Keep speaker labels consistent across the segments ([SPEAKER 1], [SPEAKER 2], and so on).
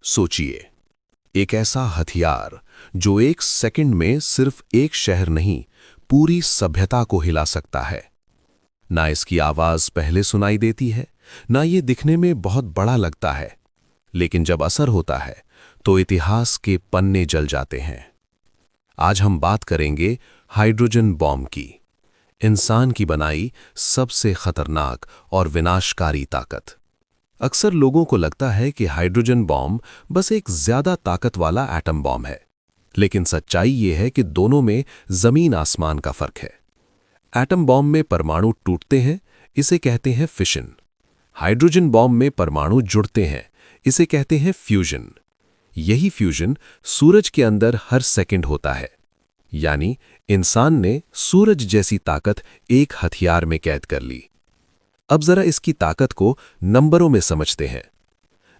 [SPEAKER 1] सोचिए, एक ऐसा हथियार जो एक सेकंड में सिर्फ एक शहर नहीं, पूरी सभ्यता को हिला सकता है। ना इसकी आवाज पहले सुनाई देती है, ना ये दिखने में बहुत बड़ा लगता है, लेकिन जब असर होता है तो इतिहास के पन्ने जल जाते हैं। आज हम बात करेंगे हाइड्रोजन बॉम्ब की, इंसान की बनाई सबसे खतरनाक और विनाशकारी ताकत। अक्सर लोगों को लगता है कि हाइड्रोजन बॉम्ब बस एक ज्यादा ताकत वाला एटम बॉम्ब है, लेकिन सच्चाई यह है कि दोनों में जमीन आसमान का फर्क है। एटम बॉम्ब में परमाणु टूटते हैं, इसे कहते हैं फिशन। हाइड्रोजन बॉम्ब में परमाणु जुड़ते हैं, इसे कहते हैं फ्यूजन। यही फ्यूजन सूरज के अंदर हर सेकंड होता है। यानी इंसान ने सूरज जैसी ताकत एक हथियार में कैद कर ली। अब जरा इसकी ताकत को नंबरों में समझते हैं।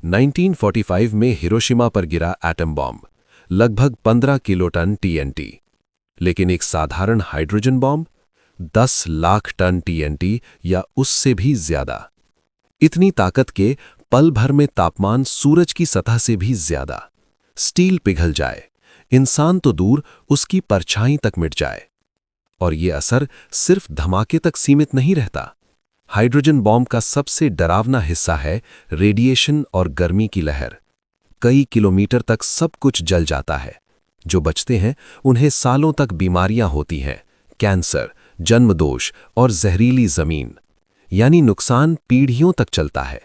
[SPEAKER 1] 1945 में हिरोशिमा पर गिरा एटम बॉम्ब, लगभग 15 किलोटन टीएनटी। लेकिन एक साधारण hydrogen bomb 10 lakh ton TNT या उससे भी ज्यादा। इतनी ताकत के पल भर में तापमान सूरज की सतह से भी ज्यादा। स्टील पिघल जाए, इंसान तो दूर उसकी परछाई तक मिट जाए। और ये असर सिर्फ धमाके तक सीमित नहीं रहता। हाइड्रोजन बॉम्ब का सबसे डरावना हिस्सा है रेडिएशन और गर्मी की लहर। कई किलोमीटर तक सब कुछ जल जाता है। जो बचते हैं उन्हें सालों तक बीमारियां होती हैं, कैंसर, जन्मदोष और जहरीली जमीन। यानी नुकसान पीढ़ियों तक चलता है।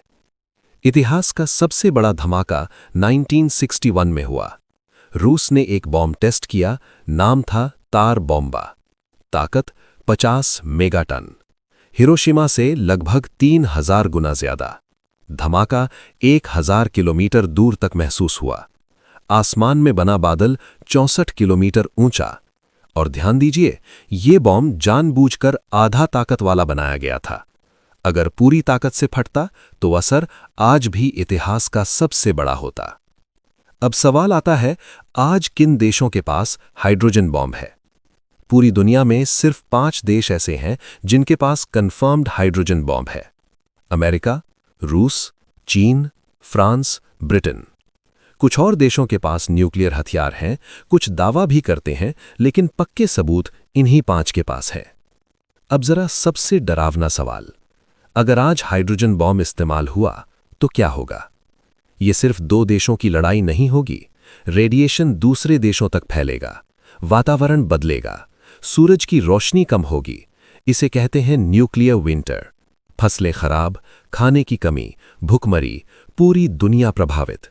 [SPEAKER 1] इतिहास का सबसे बड़ा धमाका 1961 में हुआ। रूस ने एक बॉम्ब टेस्ट किया, नाम था तार बॉम्बा। ताकत 50 मेगाटन। हिरोशिमा से लगभग 3000 गुना ज्यादा। धमाका 1000 किलोमीटर दूर तक महसूस हुआ। आसमान में बना बादल 64 किलोमीटर ऊंचा। और ध्यान दीजिए, ये बॉम्ब जानबूझकर आधा ताकत वाला बनाया गया था। अगर पूरी ताकत से फटता तो असर आज भी इतिहास का सबसे बड़ा होता। अब सवाल आता है, आज किन देशों के पास हाइड्रोजन बॉम्ब है? पूरी दुनिया में सिर्फ 5 देश ऐसे हैं जिनके पास कंफर्म्ड हाइड्रोजन बॉम्ब है। अमेरिका, रूस, चीन, फ्रांस, ब्रिटेन। कुछ और देशों के पास न्यूक्लियर हथियार हैं, कुछ दावा भी करते हैं, लेकिन पक्के सबूत इन्हीं 5 के पास है। अब जरा सबसे डरावना सवाल, अगर आज हाइड्रोजन बॉम्ब इस्तेमाल हुआ तो क्या होगा? ये सिर्फ 2 देशों की लड़ाई नहीं होगी। रेडिएशन दूसरे देशों तक फैलेगा, वातावरण बदलेगा, सूरज की रोशनी कम होगी। इसे कहते हैं न्यूक्लियर विंटर। फसलें खराब, खाने की कमी, भुखमरी, पूरी दुनिया प्रभावित।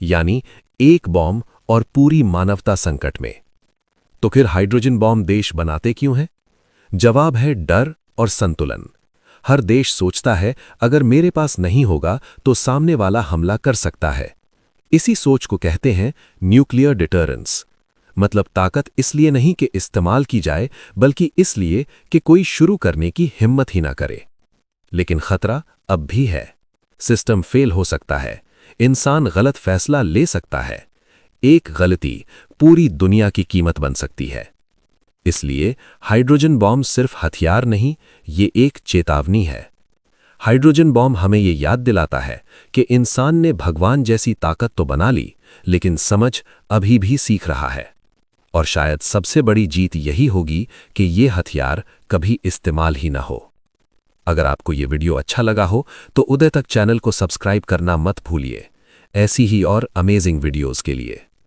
[SPEAKER 1] यानी एक बॉम्ब और पूरी मानवता संकट में। तो फिर हाइड्रोजन बॉम्ब देश बनाते क्यों हैं? जवाब है डर और संतुलन। हर देश सोचता है, अगर मेरे पास नहीं होगा तो सामने वाला हमला कर सकता है। इसी सोच को कहते हैं न्यूक्लियर डिटरेंस। मतलब ताकत इसलिए नहीं कि इस्तेमाल की जाए, बल्कि इसलिए कि कोई शुरू करने की हिम्मत ही ना करे। लेकिन खतरा अब भी है। सिस्टम फेल हो सकता है, इंसान गलत फैसला ले सकता है। एक गलती पूरी दुनिया की कीमत बन सकती है। इसलिए हाइड्रोजन बॉम्ब सिर्फ हथियार नहीं, ये एक चेतावनी है। हाइड्रोजन बॉम्ब हमें ये याद दिलाता है कि इंसान ने भगवान जैसी ताकत तो बना ली, लेकिन समझ अभी भी सीख रहा है। और शायद सबसे बड़ी जीत यही होगी कि ये हथियार कभी इस्तेमाल ही ना हो। अगर आपको ये वीडियो अच्छा लगा हो तो उदय तक चैनल को सब्सक्राइब करना मत भूलिए, ऐसी ही और अमेजिंग वीडियोस के लिए।